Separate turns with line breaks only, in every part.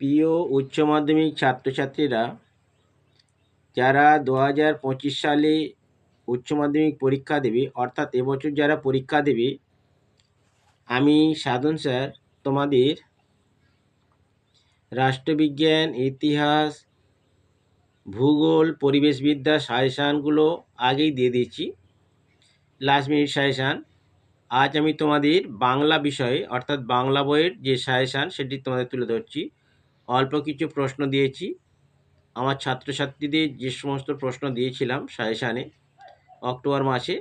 প্রিয় উচ্চ মাধ্যমিক ছাত্রছাত্রীরা, যারা 2025 সালে উচ্চ মাধ্যমিক পরীক্ষা দেবে, অর্থাৎ এবছর যারা পরীক্ষা দেবে, আমি সাধন স্যার তোমাদের রাষ্ট্রবিজ্ঞান, ইতিহাস, ভূগোল, পরিবেশবিদ্যা সাজেশানগুলো আগেই দিয়ে দিচ্ছি, লাস্ট মিনিট সাজেশান। আজ আমি তোমাদের বাংলা বিষয়ে অর্থাৎ বাংলা বইয়ের যে সাজেশান সেটি তোমাদের তুলে ধরছি। অল্প কিছু প্রশ্ন দিয়েছি, আমার ছাত্রছাত্রীদের যে সমস্ত প্রশ্ন দিয়েছিলাম সাজেশানে অক্টোবর মাসে,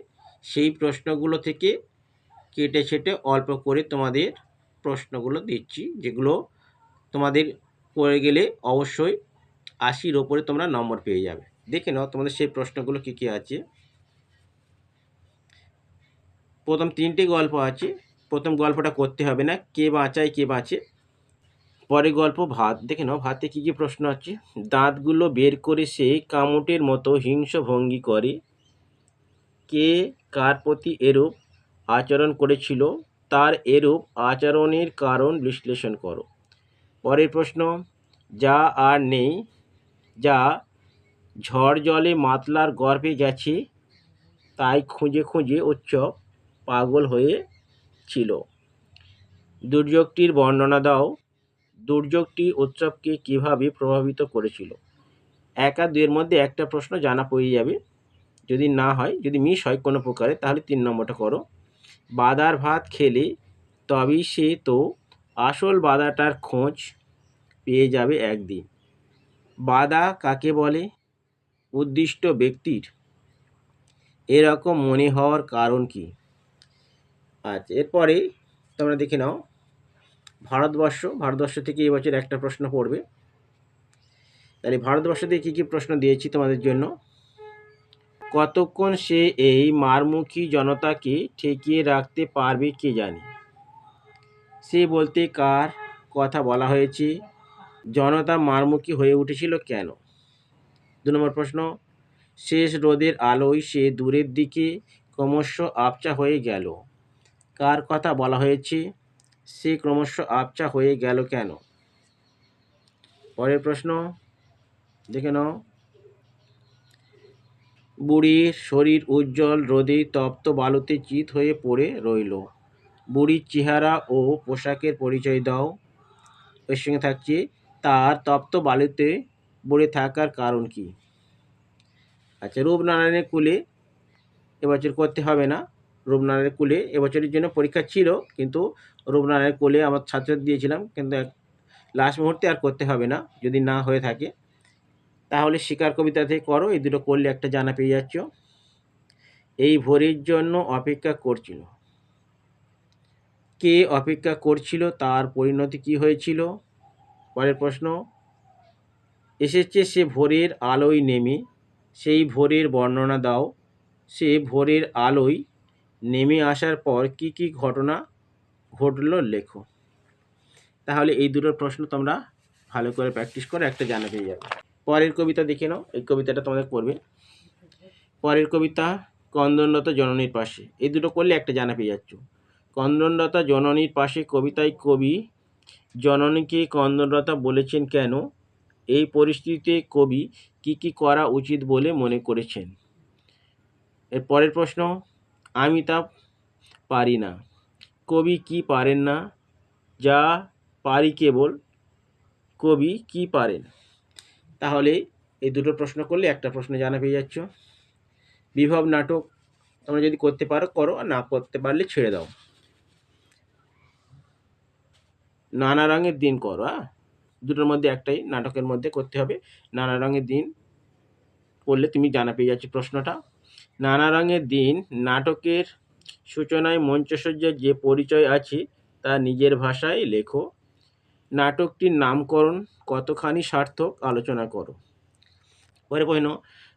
সেই প্রশ্নগুলো থেকে কেটে ছেটে অল্প করে তোমাদের প্রশ্নগুলো দিচ্ছি, যেগুলো তোমাদের করে গেলে অবশ্যই 80-র ওপরে তোমরা নম্বর পেয়ে যাবে। দেখে নাও তোমাদের সেই প্রশ্নগুলো কী কী আছে। প্রথম 3টে গল্প আছে। প্রথম গল্পটা করতে হবে না, কে বাঁচায় কে বাঁচে। পরে গল্প ভাত। দেখে নাও ভাতে কী কী প্রশ্ন আছে। দাঁতগুলো বের করে সে কামুটের মতো হিংস্র ভঙ্গি করে। কে কার প্রতি এরূপ আচরণ করেছিল, তার এরূপ আচরণের কারণ বিশ্লেষণ করো। পরের প্রশ্ন, যা আর নেই, যা ঝড় জলে মাতলার গর্ভে গেছে, তাই খুঁজে খুঁজে উৎসব পাগল হয়েছিল। দুর্যোগটির বর্ণনা দাও। দুর্যোগটি উৎসবকে কিভাবে প্রভাবিত করেছিল। 1 আর 2 এর মধ্যে একটা প্রশ্ন জানা পড়ে যাবে। যদি না হয়, যদি মিস হয় কোনো প্রকারে, তাহলে 3 নম্বরটা করো। বাদার ভাত খেলে তবেই সে তো আসল বাদাটার খোঁজ পেয়ে যাবে একদিন। বাদা কাকে বলে? উদ্দিষ্ট ব্যক্তির এরকম মনে হওয়ার কারণ কি? আচ্ছা, এরপরে তোমরা দেখে নাও ভারতবর্ষ থেকে এবছর একটা প্রশ্ন পড়বে। তাহলে ভারতবর্ষ থেকে কী কী প্রশ্ন দিয়েছি তোমাদের জন্য। কতক্ষণ সে এই মারমুখী জনতাকে ঠেকিয়ে রাখতে পারবে কে জানে। সে বলতে কার কথা বলা হয়েছে? জনতা মারমুখী হয়ে উঠেছিল কেন? 2 নম্বর প্রশ্ন, শেষ রোদের আলোয় সে দূরের দিকে ক্রমশ আবছা হয়ে গেল। কার কথা বলা হয়েছে? সে ক্রমশ আবছা হয়ে গেল কেন? পরের প্রশ্ন দেখে নাও, বুড়ির শরীর উজ্জ্বল রোদে তপ্ত বালুতে চিত হয়ে পড়ে রইল। বুড়ির চেহারা ও পোশাকের পরিচয় দাও। এর সঙ্গে থাকছে, তার তপ্ত বালুতে পড়ে থাকার কারণ কি? আচ্ছা, রূপনারায়ণের কুলে এবছর করতে হবে না। রূপনারায়ণের কুলে এবছরের জন্য পরীক্ষা ছিল, কিন্তু রূপনারায়ণের কোলে আমার ছাত্র দিয়েছিলাম, কিন্তু লাস্ট মুহূর্তে আর করতে হবে না। যদি না হয়ে থাকে তাহলে শিকার কবিতা থেকে করো, এই দুটো করলে একটা জানা পেয়ে যাচ্ছ। এই ভোরের জন্য অপেক্ষা করছিল। কে অপেক্ষা করছিল, তার পরিণতি কি হয়েছিল? পরের প্রশ্ন, এসেছে সে ভোরের আলোয় নেমে, সেই ভোরের বর্ণনা দাও। সে ভোরের আলোয় নেমে আসার পর কি কি ঘটনা ঘটল লেখো। তাহলে এই দুটো প্রশ্ন তোমরা ভালো করে প্র্যাকটিস করে একটা জানা পেয়ে যাবে। পরের কবিতা দেখে নাও, এই কবিতাটা তোমাদের পড়বে। পরের কবিতা, ক্রন্দনরতা জননীর পাশে। এই দুটো করলে একটা জানা পেয়ে যাচ্ছ। ক্রন্দনরতা জননীর পাশে কবিতায় কবি জননীকে ক্রন্দনরতা বলেছেন কেন? এই পরিস্থিতিতে কবি কি কি করা উচিত বলে মনে করেছেন? এর পরের প্রশ্ন, আমি তা পারি না। কবি কি পারেন না? যা পারি কেবল। কবি কি পারেন? তাহলে এই দুটো প্রশ্ন করলে একটা প্রশ্ন জানা পেয়ে যাচ্ছ। বিভব নাটক তোমরা যদি করতে পারো করো, আর না করতে পারলে ছেড়ে দাও। নানা রঙের দিন করো। দুটোর মধ্যে একটাই নাটকের মধ্যে করতে হবে। নানা রঙের দিন করলে তুমি জানা পেয়ে যাচ্ছ প্রশ্নটা। নানা রঙের দিন নাটকের সূচনায় মঞ্চসজ্জার যে পরিচয় আছে তা নিজের ভাষায় লেখো। নাটকটির নামকরণ কতখানি সার্থক আলোচনা করো। পরে পড়ো,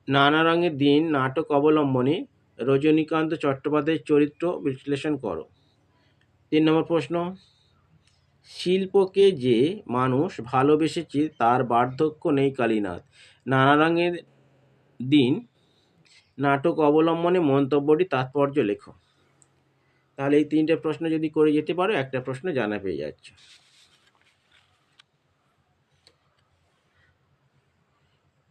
নানা রঙের দিন নাটক অবলম্বনে রজনীকান্ত চট্টোপাধ্যায়ের চরিত্র বিশ্লেষণ করো। 3 নম্বর প্রশ্ন, শিল্পকে যে মানুষ ভালোবেসেছে তার বার্ধক্য নেই কালীনাথ। নানা রঙের দিন নাটক অবলম্বনে মন্তব্যটি তাৎপর্য লেখো। তাহলে এই 3টে প্রশ্ন যদি করে যেতে পারো একটা প্রশ্ন জানা পেয়ে যাচ্ছে।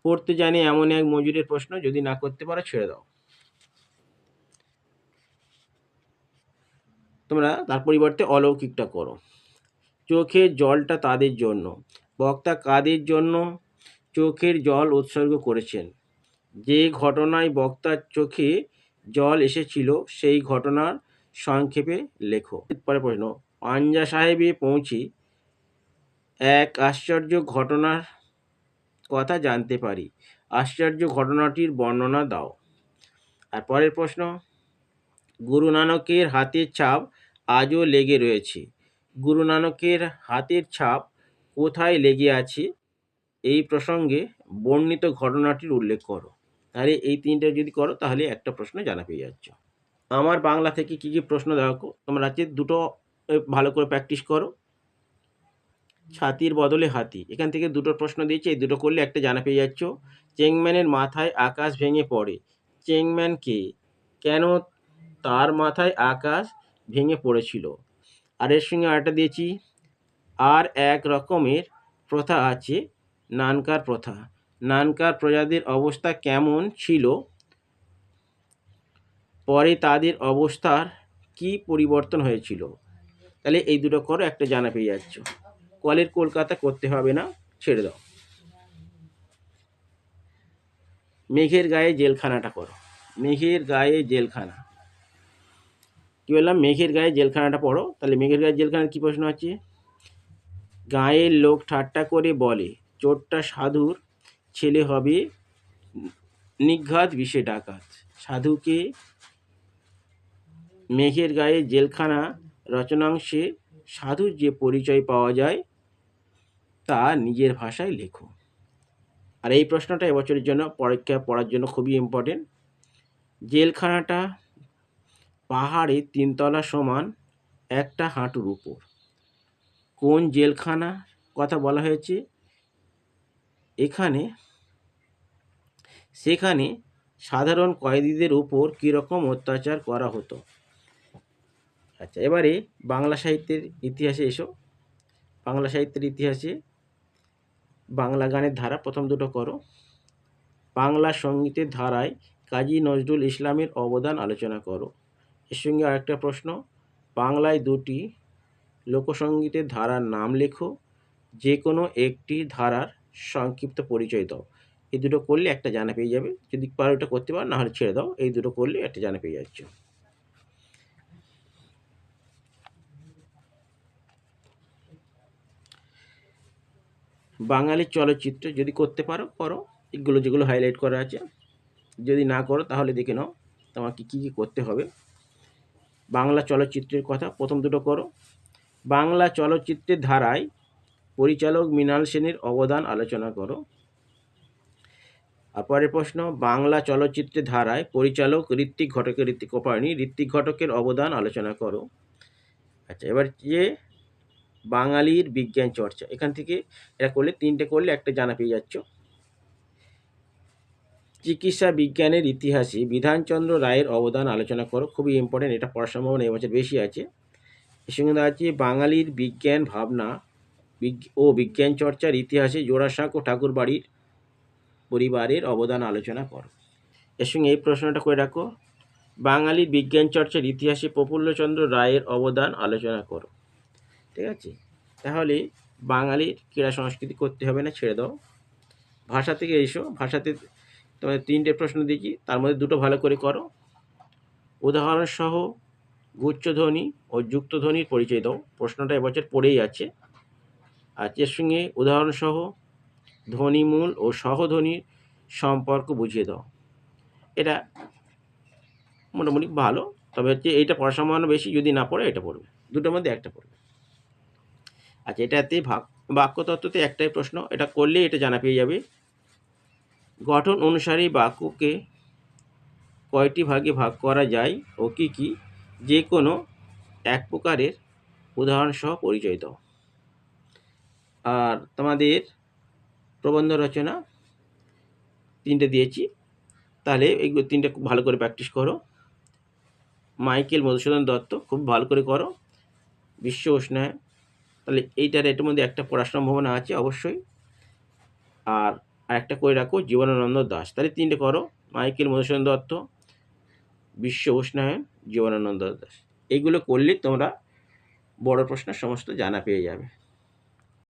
পড়তে জানে এমন এক মজুরের প্রশ্ন, যদি না করতে পারো ছেড়ে দাও। তোমরা তার পরিবর্তে অলৌকিকটা করো। চোখের জলটা তাদের জন্য। বক্তা কাদের জন্য চোখের জল উৎসর্গ করেছেন? যে ঘটনায় বক্তার চোখে জল এসেছিল সেই ঘটনার সংক্ষেপে লেখো। পরের প্রশ্ন, পাঞ্জা সাহেবে পৌঁছে এক আশ্চর্য ঘটনার কথা জানতে পারি। আশ্চর্য ঘটনাটির বর্ণনা দাও। আর পরের প্রশ্ন, গুরু নানকের হাতের ছাপ আজও লেগে রয়েছে। গুরু নানকের হাতের ছাপ কোথায় লেগে আছে? এই প্রসঙ্গে বর্ণিত ঘটনাটির উল্লেখ করো। তাহলে এই তিনটে যদি করো তাহলে একটা প্রশ্ন জানা পেয়ে যাচ্ছ। আমার বাংলা থেকে কি কি প্রশ্ন দেখো, তোমরা আছে দুটো ভালো করে প্র্যাকটিস করো। ছাতির বদলে হাতি, এখান থেকে দুটো প্রশ্ন দিয়েছে, এই দুটো করলে একটা জানা পেয়ে যাচ্ছ। চেংম্যানের মাথায় আকাশ ভেঙে পড়ে। চেংম্যান কে? কেন তার মাথায় আকাশ ভেঙে পড়েছিল? আর এর সঙ্গে আরেকটা দিয়েছি, আর এক রকমের প্রথা আছে, নানকার প্রথা। নানকার প্রজাদের অবস্থা কেমন ছিল? পরে তাদের অবস্থার কি পরিবর্তন হয়েছিল? তাহলে এই দুটো করো, একটা জানা পেয়ে যাচ্ছ। কলের কলকাতা করতে হবে না, ছেড়ে দাও। মেঘের গায়ে জেলখানাটা করো। মেঘের গায়ে জেলখানা, কি বললাম? মেঘের গায়ে জেলখানাটা পড়ো। তাহলে মেঘের গায়ে জেলখানার কি প্রশ্ন আছে? গাঁয়ের লোক ঠাট্টা করে বলে চোরটা সাধুর ছেলে হবে, নিঘাত বিষে ডাকাত। সাধুকে? মেঘের গায়ে জেলখানা রচনাংশে সাধুর যে পরিচয় পাওয়া যায় তা নিজের ভাষায় লেখো। আর এই প্রশ্নটা এবছরের জন্য পরীক্ষায় পড়ার জন্য খুবই ইম্পর্টেন্ট। জেলখানাটা পাহাড়ে 3 তলা সমান একটা হাঁটুর উপর। কোন জেলখানা কথা বলা হয়েছে এখানে? সেখানে সাধারণ কয়েদিদের উপর কীরকম অত্যাচার করা হতো? আচ্ছা, এবারে বাংলা সাহিত্যের ইতিহাসে এসো। বাংলা সাহিত্যের ইতিহাসে বাংলা গানের ধারা প্রথম দুটো করো। বাংলা সঙ্গীতের ধারায় কাজী নজরুল ইসলামের অবদান আলোচনা করো। এর সঙ্গে আরেকটা প্রশ্ন, বাংলায় 2টি লোকসঙ্গীতের ধারার নাম লেখো। যে কোনো একটি ধারার সংক্ষিপ্ত পরিচয় দাও। এই দুটো করলে একটা জানা পেয়ে যাবে। যদি পারো এটা করতে পারো, নাহলে ছেড়ে দাও। এই দুটো করলে একটা জানা পেয়ে যাচ্ছ। বাঙালি চলচ্চিত্র যদি করতে পারো করো, এগুলো যেগুলো হাইলাইট করা আছে। যদি না করো তাহলে দেখে নাও তোমাকে কী কী করতে হবে। বাংলা চলচ্চিত্রের কথা প্রথম দুটো করো। বাংলা চলচ্চিত্রের ধারায় পরিচালক মৃণাল সেনের অবদান আলোচনা করো। আর পরের প্রশ্ন, বাংলা চলচ্চিত্রের ধারায় পরিচালক ঋত্বিক ঘটকের অবদান আলোচনা করো। আচ্ছা, এবার যে বাঙালির বিজ্ঞান চর্চা, এখান থেকে এটা করলে তিনটে করলে একটা জানা পেয়ে যাচ্ছ। চিকিৎসা বিজ্ঞানের ইতিহাসে বিধানচন্দ্র রায়ের অবদান আলোচনা করো। খুবই ইম্পর্টেন্ট, এটা পড়ার সম্ভাবনা এবছর বেশি আছে। এর সঙ্গে আছে বাঙালির বিজ্ঞান ভাবনা ও বিজ্ঞান চর্চার ইতিহাসে জোড়াসাঁকো ঠাকুরবাড়ির পরিবারের অবদান আলোচনা করো। এর সঙ্গে এই প্রশ্নটা করে রাখো, বাঙালির বিজ্ঞান চর্চার ইতিহাসে প্রফুল্লচন্দ্র রায়ের অবদান আলোচনা করো। ঠিক আছে, তাহলে বাঙালির ক্রীড়া সংস্কৃতি করতে হবে না, ছেড়ে দাও। ভাষা থেকে এসো। ভাষাতে তোমাদের 3টে প্রশ্ন দিয়েছি, তার মধ্যে 2টো ভালো করে করো। উদাহরণসহ গুচ্ছধ্বনি ও যুক্তধ্বনির পরিচয় দাও। প্রশ্নটা এবছর পড়েই আছে। আর এর সঙ্গে উদাহরণসহ ধ্বনিমূল ও সহধ্বনির সম্পর্ক বুঝিয়ে দাও। এটা মোটামুটি ভালো, তবে হচ্ছে এইটা পড়ার সম্ভাবনা বেশি। যদি না পড়ে এটা পড়বে, দুটোর মধ্যে একটা পড়বে। আচ্ছা, এটাতে বাক্যতত্ত্বতে একটাই প্রশ্ন, এটা করলেই এটা জানা পেয়ে যাবে। গঠন অনুসারে বাক্যকে কয়টি ভাগে ভাগ করা যায় ও কী কী? যে কোনো এক প্রকারের উদাহরণসহ পরিচয় দাও। আর তোমাদের প্রবন্ধ রচনা 3টে দিয়েছি, তাহলে এইগুলো 3টে খুব ভালো করে প্র্যাকটিস করো। মাইকেল মধুসূদন দত্ত খুব ভালো করে করো। বিশ্ব উষ্ণায়ন, তাহলে এটার মধ্যে একটা পড়ার সম্ভাবনা আছে অবশ্যই। আর আর একটা করে রাখো জীবনানন্দ দাশ। তাহলে 3টে করো, মাইকেল মধুসূদন দত্ত, বিশ্ব উষ্ণায়ন, জীবনানন্দ দাশ। এইগুলো করলে তোমরা বড় প্রশ্নের সমস্ত জানা পেয়ে যাবে।